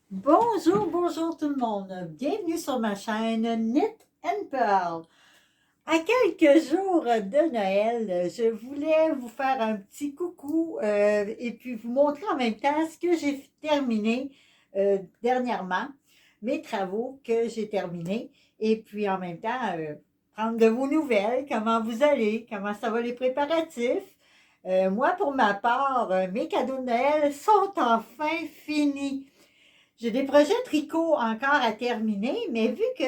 Bonjour, bonjour tout le monde. Bienvenue sur ma chaîne Knit and Pearl. À quelques jours de Noël, je voulais vous faire un petit coucou et puis vous montrer en même temps ce que j'ai terminé dernièrement, mes travaux que j'ai terminés et puis en même temps prendre de vos nouvelles, comment vous allez, comment ça va les préparatifs. Moi, pour ma part, mes cadeaux de Noël sont enfin finis. J'ai des projets tricot encore à terminer, mais vu que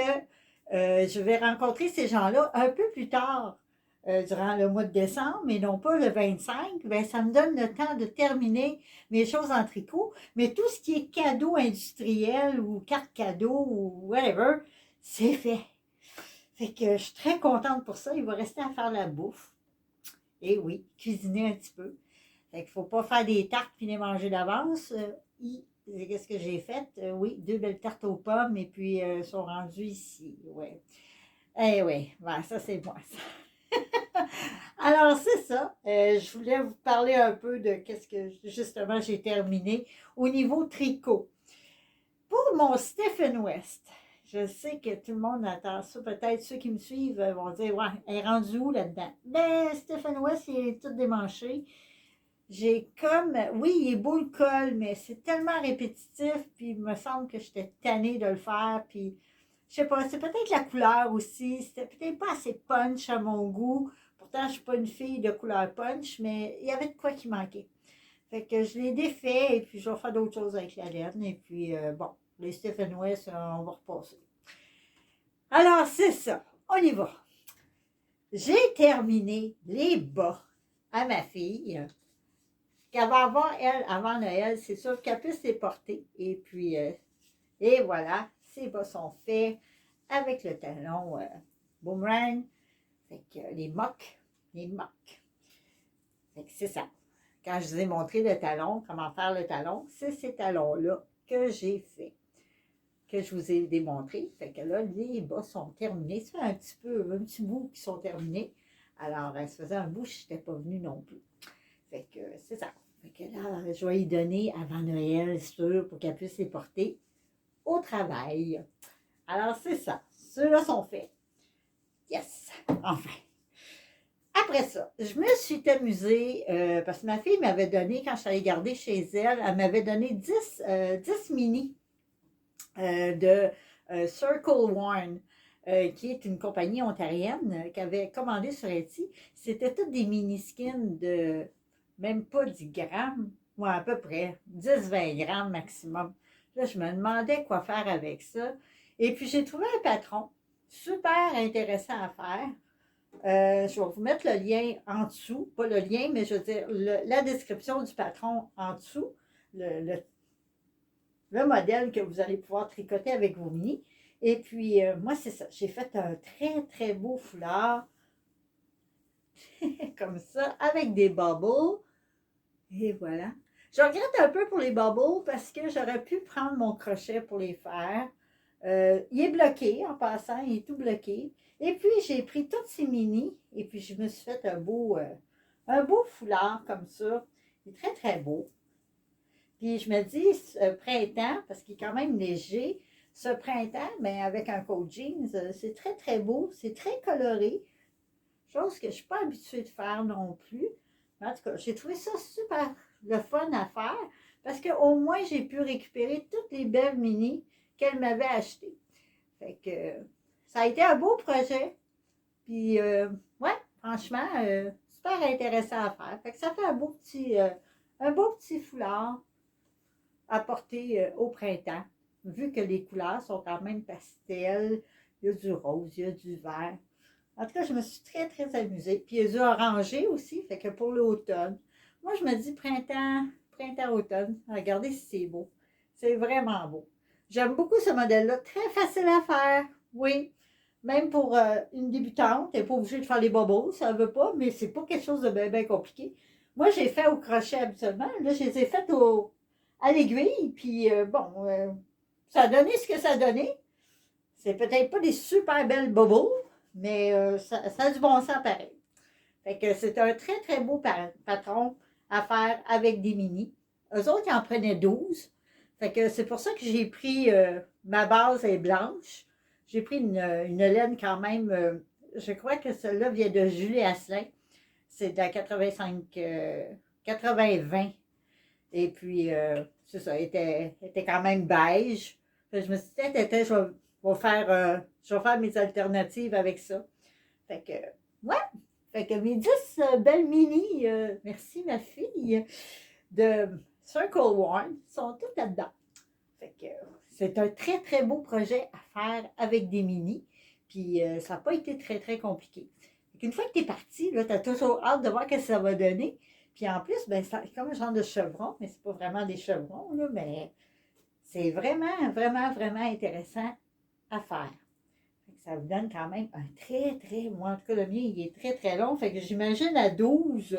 je vais rencontrer ces gens-là un peu plus tard, durant le mois de décembre, et non pas le 25, ben, ça me donne le temps de terminer mes choses en tricot. Mais tout ce qui est cadeau industriel ou carte cadeau ou whatever, c'est fait. Fait que je suis très contente pour ça. Il va rester à faire la bouffe. Et oui, cuisiner un petit peu. Fait qu'il ne faut pas faire des tartes puis les manger d'avance. Qu'est-ce que j'ai fait? Oui, deux belles tartes aux pommes et puis sont rendues ici. Ouais. Eh oui, ben, ça c'est moi. Ça. Alors c'est ça. Je voulais vous parler un peu de qu'est-ce que justement j'ai terminé au niveau tricot. Pour mon Stephen West, je sais que tout le monde attend ça. Peut-être ceux qui me suivent vont dire ouais, elle est rendue où là-dedans? Ben, Stephen West, il est tout démanché. J'ai comme, oui, il est beau le col, mais c'est tellement répétitif, puis il me semble que j'étais tannée de le faire, puis je sais pas, c'est peut-être la couleur aussi, c'était peut-être pas assez punch à mon goût. Pourtant, je suis pas une fille de couleur punch, mais il y avait de quoi qui manquait. Fait que je l'ai défait, et puis je vais faire d'autres choses avec la laine, et puis bon, les Stephen West, on va repasser. Alors, c'est ça, on y va. J'ai terminé les bas à ma fille qu'elle va avoir, elle, avant Noël, c'est sûr qu'elle puisse les porter. Et puis, et voilà, ses bas sont faits avec le talon boomerang. Fait que les mocs. Fait que c'est ça. Quand je vous ai montré le talon, comment faire le talon, c'est ces talons-là que j'ai fait, que je vous ai démontré. Fait que là, les bas sont terminés. Ça fait un petit bout qui sont terminés. Alors, ça faisait un bout, je n'étais pas venue non plus. Fait que c'est ça. Fait que là, je vais y donner avant Noël, sûr, pour qu'elle puisse les porter au travail. Alors, c'est ça. Ceux-là sont faits. Yes! Enfin. Après ça, je me suis amusée parce que ma fille m'avait donné, quand je suis allée garder chez elle, elle m'avait donné 10 mini de Circle One, qui est une compagnie ontarienne qui avait commandé sur Etsy. C'était toutes des mini-skins de même pas 10 grammes, ou à peu près 10-20 grammes maximum. Là, je me demandais quoi faire avec ça. Et puis, j'ai trouvé un patron super intéressant à faire. Je vais vous mettre le lien en dessous, pas le lien, mais je veux dire la description du patron en dessous, le, le le modèle que vous allez pouvoir tricoter avec vos mini. Et puis, moi, c'est ça. J'ai fait un très, très beau foulard, comme ça, avec des bubbles. Et voilà. Je regrette un peu pour les bubbles parce que j'aurais pu prendre mon crochet pour les faire. Il est bloqué en passant, il est tout bloqué. Et puis, j'ai pris toutes ces mini et puis je me suis fait un beau foulard comme ça. Il est très, très beau. Puis je me dis, ce printemps, parce qu'il est quand même léger, ce printemps, mais avec un coat jeans, c'est très, très beau, c'est très coloré, chose que je ne suis pas habituée de faire non plus. Mais en tout cas, j'ai trouvé ça super le fun à faire, parce qu'au moins, j'ai pu récupérer toutes les belles mini qu'elle m'avait achetées. Fait que ça a été un beau projet. Puis, ouais, franchement, super intéressant à faire. Fait que ça fait un beau petit foulard à porter au printemps, vu que les couleurs sont quand même pastel. Il y a du rose, il y a du vert. En tout cas, je me suis très, très amusée. Puis il y a du orangé aussi, fait que pour l'automne. Moi, je me dis printemps-automne. Regardez si c'est beau. C'est vraiment beau. J'aime beaucoup ce modèle-là. Très facile à faire. Oui. Même pour une débutante, elle n'est pas obligée de faire les bobos, ça ne veut pas, mais c'est pas quelque chose de bien, bien compliqué. Moi, j'ai fait au crochet habituellement. Là, je les ai faites à l'aiguille, puis bon, ça a donné ce que ça a donné. C'est peut-être pas des super belles bobos, mais ça a du bon sens pareil. Fait que c'est un très, très beau patron à faire avec des mini. Eux autres, ils en prenaient 12. Fait que c'est pour ça que j'ai pris, ma base est blanche. J'ai pris une laine quand même, je crois que celle-là vient de Julie Asselin. C'est de la 85, 80-20. Et puis, c'est ça, elle était quand même beige. Fait que je me suis dit, peut-être, je vais faire mes alternatives avec ça. Fait que, ouais. Fait que mes 10 belles mini, merci ma fille, de Circle One sont toutes là-dedans. Fait que c'est un très, très beau projet à faire avec des mini. Puis ça n'a pas été très, très compliqué. Une fois que tu es parti, tu as toujours hâte de voir ce que ça va donner. Puis en plus, ben, c'est comme un genre de chevron, mais c'est pas vraiment des chevrons, là, mais c'est vraiment, vraiment, vraiment intéressant à faire. Fait que ça vous donne quand même un très, très. Moi, en tout cas, le mien, il est très, très long. Fait que j'imagine à 12,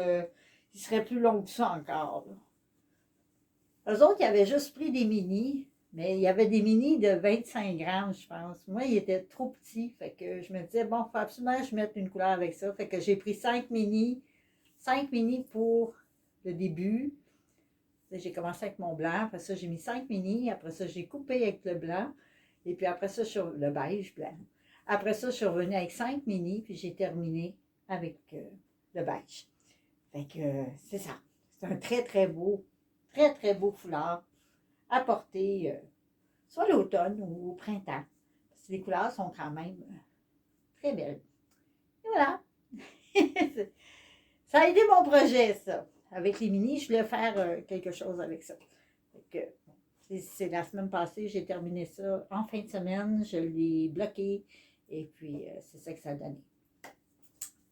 il serait plus long que ça encore. Là. Eux autres, ils avaient juste pris des mini, mais il y avait des mini de 25 grammes, je pense. Moi, il était trop petit. Fait que je me disais, bon, il faut absolument que je mette une couleur avec ça. Fait que j'ai pris 5 mini pour le début. J'ai commencé avec mon blanc, après ça, j'ai mis 5 mini, après ça, j'ai coupé avec le blanc, et puis après ça, sur le beige blanc. Après ça, je suis revenue avec 5 mini, puis j'ai terminé avec le beige. Fait que c'est ça. C'est un très, très beau foulard à porter soit l'automne ou au printemps. Parce que les couleurs sont quand même très belles. Et voilà. Ça a aidé mon projet, ça. Avec les mini, je voulais faire quelque chose avec ça. C'est la semaine passée, j'ai terminé ça en fin de semaine. Je l'ai bloqué. Et puis, c'est ça que ça a donné.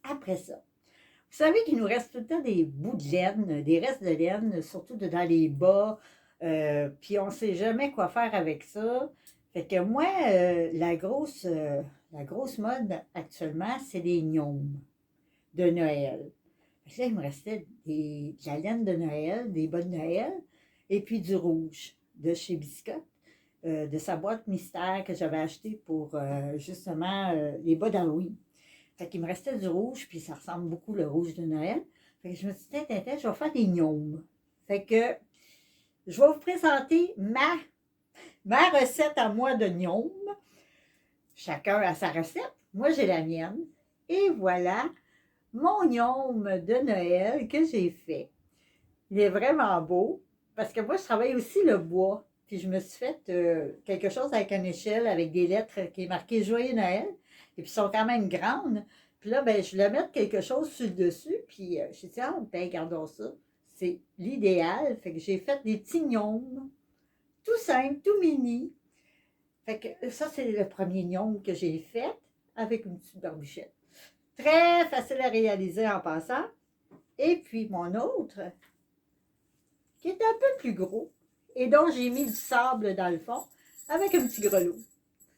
Après ça, vous savez qu'il nous reste tout le temps des bouts de laine, des restes de laine, surtout dans les bas. Puis on ne sait jamais quoi faire avec ça. Fait que moi, la grosse mode actuellement, c'est les gnomes de Noël. Là, il me restait de la laine de Noël, des bas de Noël, et puis du rouge de chez Biscotte, de sa boîte mystère que j'avais acheté pour justement les bas d'Halloween. Fait qu'il me restait du rouge, puis ça ressemble beaucoup le rouge de Noël. Fait que je me suis dit, je vais faire des gnomes. Fait que je vais vous présenter ma recette à moi de gnomes. Chacun a sa recette. Moi, j'ai la mienne. Et voilà mon gnome de Noël que j'ai fait. Il est vraiment beau parce que moi, je travaille aussi le bois. Puis je me suis fait quelque chose avec une échelle avec des lettres qui est marqué Joyeux Noël. Et puis, ils sont quand même grandes. Puis là, ben, je voulais mettre quelque chose sur le dessus. Puis, j'ai dit, ah, ben, gardons ça. C'est l'idéal. Fait que j'ai fait des petits gnomes. Tout simple, tout mini. Fait que ça, c'est le premier gnome que j'ai fait avec une petite barbichette. Très facile à réaliser en passant. Et puis, mon autre, qui est un peu plus gros, et dont j'ai mis du sable dans le fond, avec un petit grelot.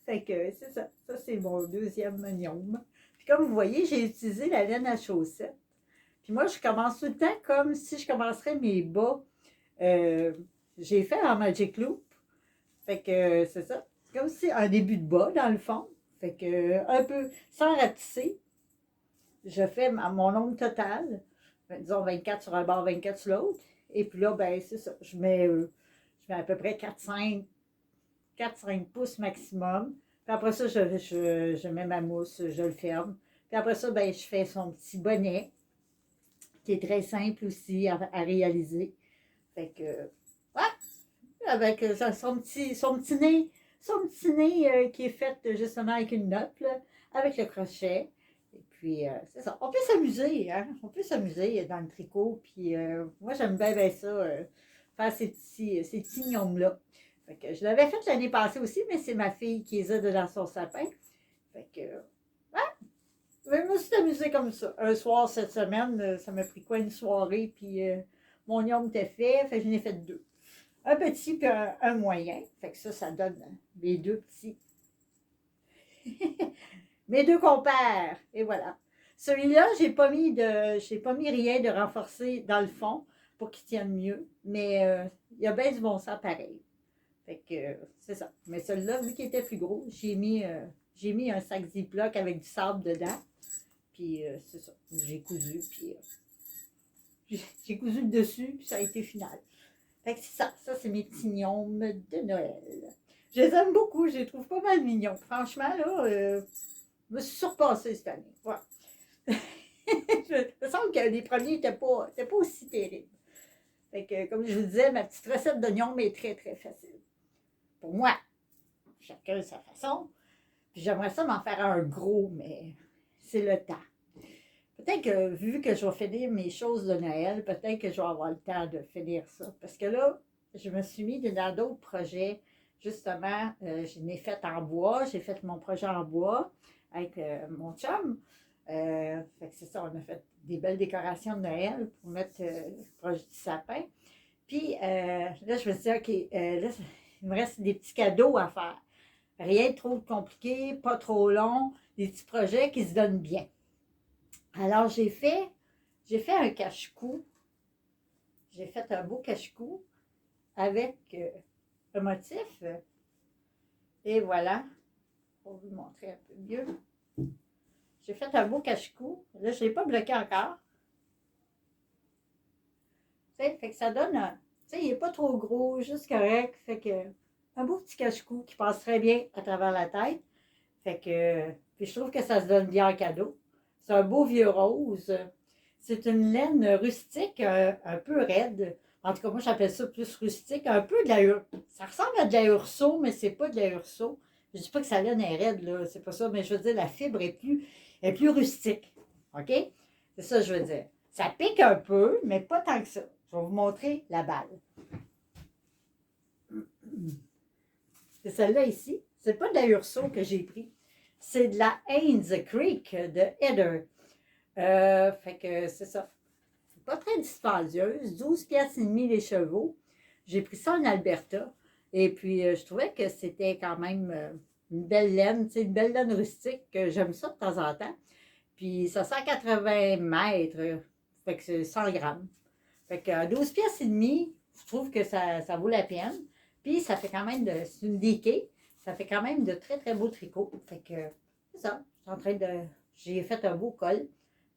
Fait que c'est ça. Ça, c'est mon deuxième gnome. Puis comme vous voyez, j'ai utilisé la laine à chaussettes. Puis moi, je commence tout le temps comme si je commencerais mes bas. J'ai fait en Magic Loop. Fait que c'est ça. C'est comme si un début de bas, dans le fond. Fait que un peu sans ratisser. Je fais mon nombre total. Disons 24 sur un bord, 24 sur l'autre. Et puis là, ben c'est ça. Je mets à peu près 4-5 pouces maximum. Puis après ça, je mets ma mousse, je le ferme. Puis après ça, ben, je fais son petit bonnet, qui est très simple aussi à réaliser. Fait que, ouais, avec son petit nez qui est fait justement avec une note, là, avec le crochet. Et puis, c'est ça. On peut s'amuser, hein? On peut s'amuser dans le tricot. Puis, moi, j'aime bien, bien ça, faire ces petits gnomes-là. Fait que je l'avais fait l'année passée aussi, mais c'est ma fille qui les a dans son sapin. Fait que, ouais, je me suis amusée comme ça. Un soir cette semaine, ça m'a pris quoi une soirée, puis mon gnome était fait, fait que j'en ai fait deux. Un petit puis un moyen. Fait que ça donne les deux petits. Mes deux compères. Et voilà. Celui-là, j'ai pas mis rien de renforcé dans le fond pour qu'il tienne mieux. Mais il y a bien du bon sens pareil. Fait que c'est ça. Mais celui-là, vu qu'il était plus gros, j'ai mis un sac Ziploc avec du sable dedans. Puis c'est ça. J'ai cousu, puis j'ai cousu le dessus, puis ça a été final. Fait que c'est ça. Ça, c'est mes petits gnomes de Noël. Je les aime beaucoup. Je les trouve pas mal mignons. Franchement, là, je me suis surpassée cette année. Voilà. Il me semble que les premiers n'étaient pas aussi terribles. Fait que, comme je vous disais, ma petite recette d'oignons est très, très facile. Pour moi, chacun sa façon. Puis j'aimerais ça m'en faire un gros, mais c'est le temps. Peut-être que, vu que je vais finir mes choses de Noël, peut-être que je vais avoir le temps de finir ça. Parce que là, je me suis mis dans d'autres projets. Justement, je l'ai fait en bois. J'ai fait mon projet en bois avec mon chum. Fait que c'est ça, on a fait des belles décorations de Noël pour mettre proche du sapin. Puis là, je me suis dit, OK, là, il me reste des petits cadeaux à faire. Rien de trop compliqué, pas trop long, des petits projets qui se donnent bien. Alors, j'ai fait un cache-cou. J'ai fait un beau cache-cou avec un motif. Et voilà, pour vous montrer un peu mieux. J'ai fait un beau cache-cou. Là, je ne l'ai pas bloqué encore. Fait que ça donne un. Tu sais, il n'est pas trop gros, juste correct. Fait que un beau petit cache-cou qui passe très bien à travers la tête. Fait que. Puis je trouve que ça se donne bien en cadeau. C'est un beau vieux rose. C'est une laine rustique, un peu raide. En tout cas, moi, j'appelle ça plus rustique. Un peu de la. Ça ressemble à de la urso, mais c'est pas de la urso. Je dis pas que sa laine est raide, là. C'est pas ça. Mais je veux dire, la fibre est plus rustique. OK? C'est ça que je veux dire. Ça pique un peu, mais pas tant que ça. Je vais vous montrer la balle. C'est celle-là ici. C'est pas de la Urso que j'ai pris. C'est de la Haynes Creek de Heather. Fait que c'est ça. C'est pas très dispendieuse. 12 pièces et demie les chevaux. J'ai pris ça en Alberta. Et puis, je trouvais que c'était quand même une belle laine. Une belle laine rustique. J'aime ça de temps en temps. Puis, ça 180 mètres. Fait que c'est 100 grammes. Fait que 12 pièces et demie, je trouve que ça vaut la peine. Puis ça fait quand même c'est une DK, ça fait quand même de très très beaux tricots. Fait que c'est ça, j'ai fait un beau col.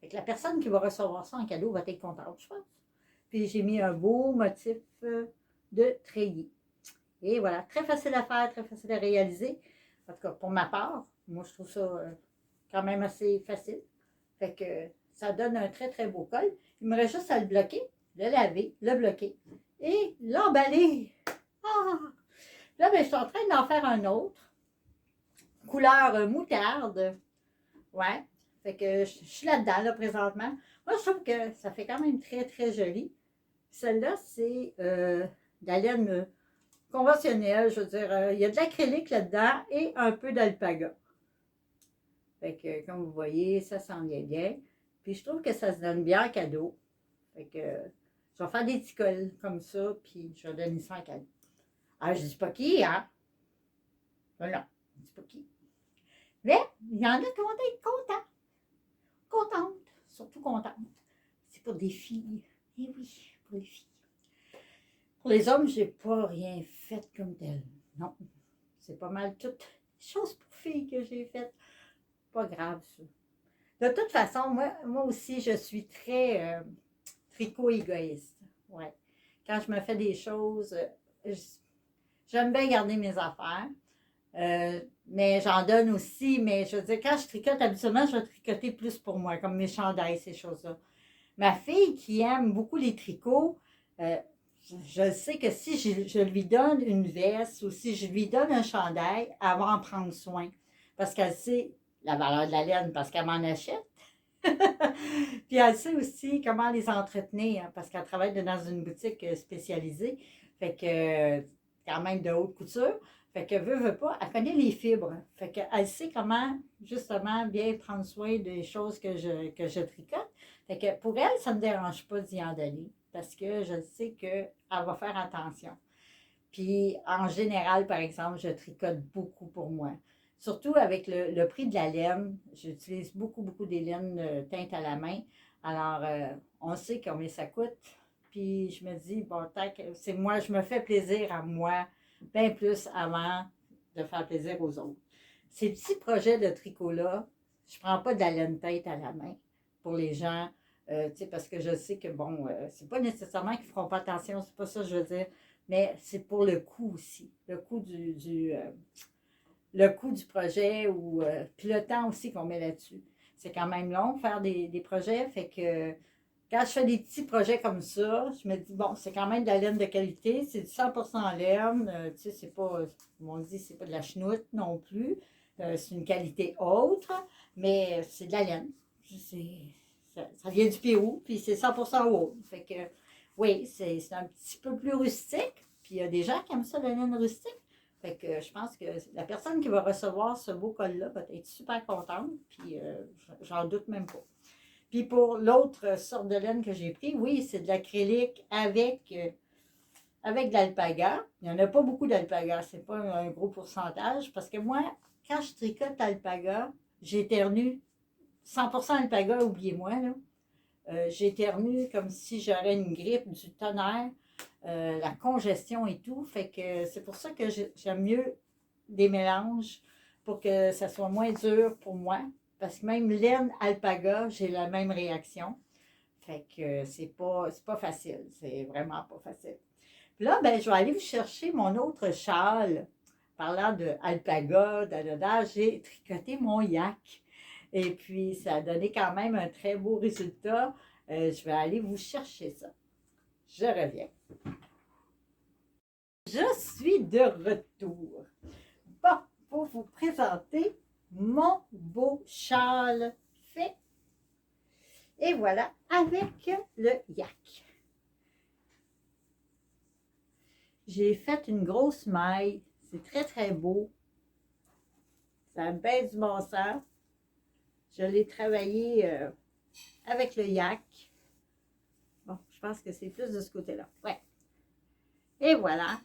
Fait que la personne qui va recevoir ça en cadeau va être contente, je pense. Puis j'ai mis un beau motif de treillis. Et voilà, très facile à faire, très facile à réaliser. En tout cas, pour ma part, moi je trouve ça quand même assez facile. Fait que ça donne un très très beau col. Il me reste juste à le bloquer, le laver, le bloquer et l'emballer. Ah! Là, ben, je suis en train d'en faire un autre. Couleur moutarde. Ouais. Fait que je suis là-dedans, là, présentement. Moi, je trouve que ça fait quand même très, très joli. Celle-là, c'est de la laine conventionnelle. Je veux dire, il y a de l'acrylique là-dedans et un peu d'alpaga. Fait que, comme vous voyez, ça s'en vient bien. Puis, je trouve que ça se donne bien en cadeau. Fait que, je vais faire des petits cols comme ça, puis je vais donner ça en cadeau. Ah, je dis pas qui, hein? Non, non, je dis pas qui. Mais, il y en a qui vont être contents. Contentes, surtout contentes. C'est pour des filles. Eh oui, pour les filles. Pour les hommes, j'ai pas rien fait comme tel. Non, c'est pas mal toutes les choses pour filles que j'ai faites. Pas grave, ça. De toute façon, moi aussi, je suis très tricot égoïste. Ouais. Quand je me fais des choses, j'aime bien garder mes affaires. Mais j'en donne aussi. Mais je veux dire, quand je tricote, habituellement, je vais tricoter plus pour moi, comme mes chandails, ces choses-là. Ma fille qui aime beaucoup les tricots, euh, je sais que si je lui donne une veste ou si je lui donne un chandail, elle va en prendre soin. Parce qu'elle sait la valeur de la laine, parce qu'elle m'en achète. Puis elle sait aussi comment les entretenir, parce qu'elle travaille dans une boutique spécialisée. Fait que, quand même de haute couture. Fait que veut pas, elle connaît les fibres. Fait qu'elle sait comment, justement, bien prendre soin des choses que je tricote. Fait que pour elle, ça ne me dérange pas d'y en donner, parce que je sais qu'elle va faire attention. Puis en général, par exemple, je tricote beaucoup pour moi. Surtout avec le prix de la laine, j'utilise beaucoup, beaucoup des laines teintes à la main. Alors, on sait combien ça coûte. Puis je me dis, bon, tant que c'est moi, je me fais plaisir à moi, bien plus avant de faire plaisir aux autres. Ces petits projets de tricot-là, je ne prends pas de la laine teinte à la main pour les gens. Tu sais, parce que je sais que, bon, c'est pas nécessairement qu'ils feront pas attention, c'est pas ça que je veux dire, mais c'est pour le coût aussi, le coût du projet, ou puis le temps aussi qu'on met là-dessus. C'est quand même long faire des projets, fait que quand je fais des petits projets comme ça, je me dis, bon, c'est quand même de la laine de qualité, c'est du 100% laine, tu sais, c'est pas, comme on dit, c'est pas de la chenoute non plus, c'est une qualité autre, mais c'est de la laine. Ça vient du Pérou, puis c'est 100% wool. Fait que, oui, c'est un petit peu plus rustique, puis il y a des gens qui aiment ça, la laine rustique. Fait que je pense que la personne qui va recevoir ce beau col-là va être super contente, puis j'en doute même pas. Puis pour l'autre sorte de laine que j'ai pris, oui, c'est de l'acrylique avec de l'alpaga. Il n'y en a pas beaucoup d'alpaga, c'est pas un gros pourcentage, parce que moi, quand je tricote l'alpaga, j'éternue 100% alpaga, oubliez-moi, là. J'éternue comme si j'aurais une grippe du tonnerre, la congestion et tout. Fait que c'est pour ça que j'aime mieux des mélanges pour que ça soit moins dur pour moi. Parce que même laine alpaga, j'ai la même réaction. Fait que c'est pas facile. C'est vraiment pas facile. Puis là, ben, je vais aller vous chercher mon autre châle. Parlant de alpaga, j'ai tricoté mon yak. Et puis, ça a donné quand même un très beau résultat. Je vais aller vous chercher ça. Je reviens. Je suis de retour. Bon, pour vous présenter mon beau châle fait. Et voilà, avec le yak. J'ai fait une grosse maille. C'est très, très beau. Ça a bien du bon sens. Je l'ai travaillé avec le yak. Bon, je pense que c'est plus de ce côté-là. Ouais. Et voilà.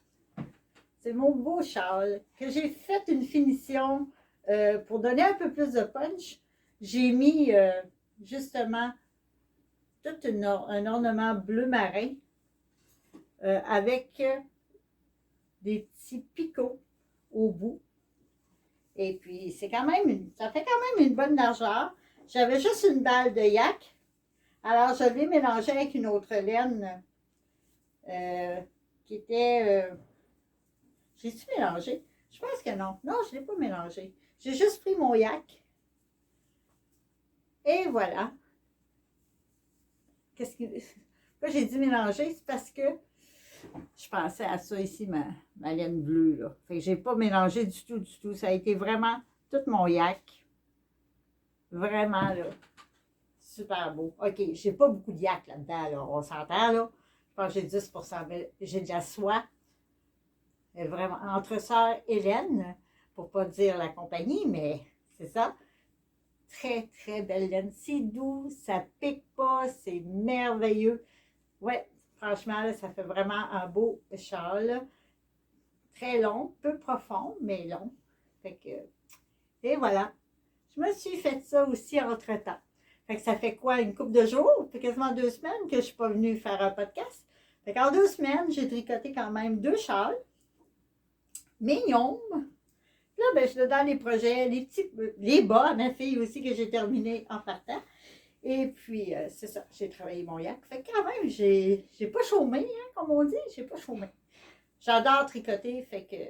C'est mon beau châle que j'ai fait une finition pour donner un peu plus de punch. J'ai mis justement tout un ornement bleu marin avec des petits picots au bout. Et puis, ça fait quand même une bonne largeur. J'avais juste une balle de yak. Alors, je l'ai mélangé avec une autre laine qui était... j'ai-tu mélangé? Je pense que non. Non, je ne l'ai pas mélangé. J'ai juste pris mon yak. Et voilà. Pourquoi j'ai dit mélanger? C'est parce que je pensais à ça ici, ma laine bleue. Là. Fait que j'ai pas mélangé du tout, du tout. Ça a été vraiment tout mon yak. Vraiment, là. Super beau. OK, j'ai pas beaucoup de yak là-dedans, là. On s'entend, là. Je pense que j'ai 10%, mais j'ai de la soie. Vraiment, entre sœurs Hélène, pour pas dire la compagnie, mais c'est ça. Très, très belle laine. C'est doux, ça pique pas, c'est merveilleux. Ouais, franchement, là, ça fait vraiment un beau châle. Très long, peu profond, mais long. Fait que, et voilà. Je me suis fait ça aussi entre-temps. Fait que ça fait quoi, une couple de jours? Ça fait quasiment 2 semaines que je ne suis pas venue faire un podcast. Fait qu'en 2 semaines, j'ai tricoté quand même 2 châles. Mignons. Là, ben, je suis dans les projets, les bas à ma fille aussi que j'ai terminé en partant. Et puis, c'est ça, j'ai travaillé mon yak. Fait que quand même, j'ai pas chômé, hein, comme on dit, j'ai pas chômé. J'adore tricoter, fait que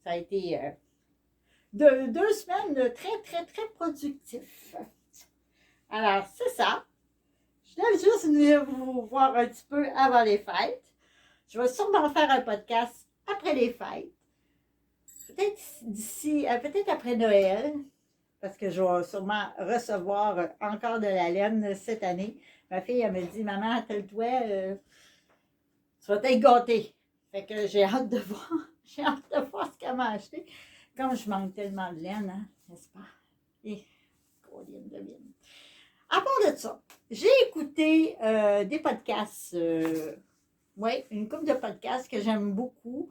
ça a été 2 semaines très, très, très productifs. Alors, c'est ça. Je voulais juste venir vous voir un petit peu avant les fêtes. Je vais sûrement faire un podcast après les fêtes. Peut-être d'ici, peut-être après Noël, parce que je vais sûrement recevoir encore de la laine cette année. Ma fille, elle me dit, maman, attelle-toi, tu vas être gâtée. Fait que j'ai hâte de voir, j'ai hâte de voir ce qu'elle m'a acheté. Comme je manque tellement de laine, hein, n'est-ce pas? Et, Colline de vigne. À part de ça, j'ai écouté des podcasts, oui, une couple de podcasts que j'aime beaucoup.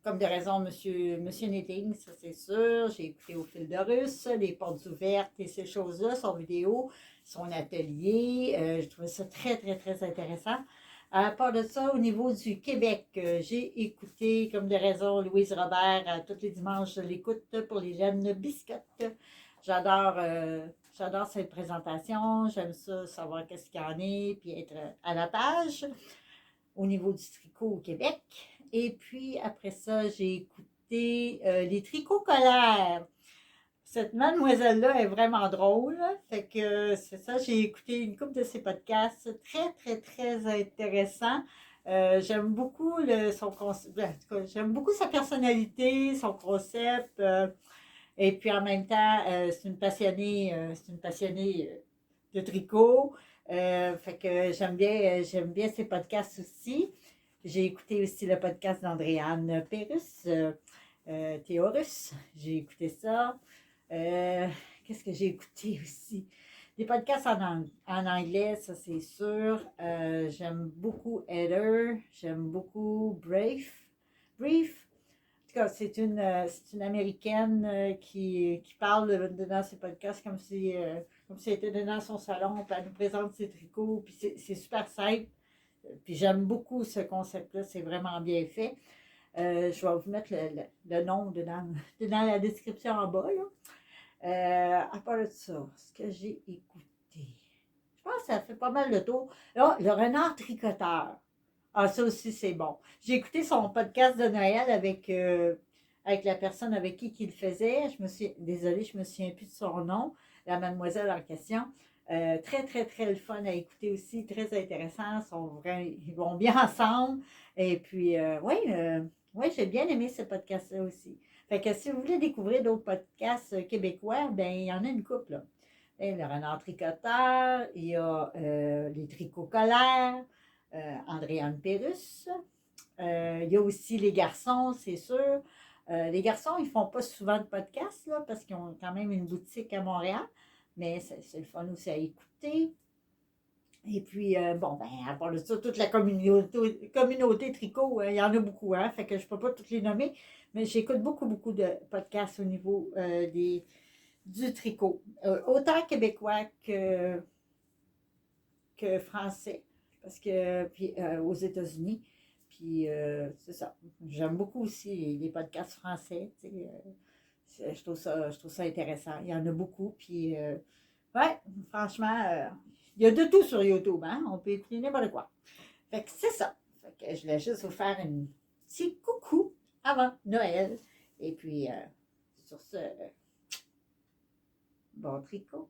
Comme de raison, Monsieur Knitting, ça c'est sûr. J'ai écouté Au fil de russe, Les portes ouvertes et ces choses-là, son vidéo, son atelier. Je trouvais ça très, très, très intéressant. À part de ça, au niveau du Québec, j'ai écouté, comme de raison, Louise Robert. Tous les dimanches, je l'écoute pour les laines biscottes. J'adore j'adore cette présentation. J'aime ça, savoir qu'est-ce qu'il y en est, puis être à la page au niveau du tricot au Québec. Et puis, après ça, j'ai écouté les tricots scolaires. Cette mademoiselle-là est vraiment drôle. Fait que c'est ça, j'ai écouté une couple de ses podcasts très, très, très intéressants. J'aime beaucoup j'aime beaucoup sa personnalité, son concept. Et puis en même temps, c'est une passionnée de tricot. Fait que j'aime bien ses podcasts aussi. J'ai écouté aussi le podcast d'Andréane Pérus, Théorus. J'ai écouté ça. Euh, Qu'est-ce que j'ai écouté aussi? Des podcasts en anglais, ça c'est sûr. J'aime beaucoup Heather. J'aime beaucoup Brief. En tout cas, c'est une Américaine qui parle dans ses podcasts comme si elle était dans son salon, puis elle nous présente ses tricots, puis c'est super simple. Puis j'aime beaucoup ce concept-là, c'est vraiment bien fait. Je vais vous mettre le nom dedans la description en bas. Là. À part de ça, ce que j'ai écouté, je pense que ça fait pas mal le tour. Là, le renard tricoteur. Ah, ça aussi, c'est bon. J'ai écouté son podcast de Noël avec la personne avec qui il le faisait. Désolée, je me souviens plus de son nom, la mademoiselle en question. Très, très, très le fun à écouter aussi, très intéressant. Ils vont bien ensemble. Et puis, oui, j'ai bien aimé ce podcast-là aussi. Fait que si vous voulez découvrir d'autres podcasts québécois, ben il y en a une couple, là. Et le renard tricoteur, il y a les tricots scolaires, Andréane Pérus. Il y a aussi les garçons, c'est sûr. Les garçons, ils ne font pas souvent de podcasts, là, parce qu'ils ont quand même une boutique à Montréal, mais c'est le fun aussi à écouter. Et puis, bon, ben, à part de ça, toute la communauté tricot, il y en a beaucoup, hein, fait que je ne peux pas toutes les nommer, mais j'écoute beaucoup, beaucoup de podcasts au niveau du tricot. Autant québécois que français, parce que, puis aux États-Unis. Puis, c'est ça. J'aime beaucoup aussi les podcasts français. Je trouve ça intéressant. Il y en a beaucoup. Puis, ouais, franchement, il y a de tout sur YouTube. Hein? On peut écouter n'importe quoi. Fait que c'est ça. Fait que je voulais juste vous faire un petit coucou avant Noël. Et puis, sur ce, bon tricot.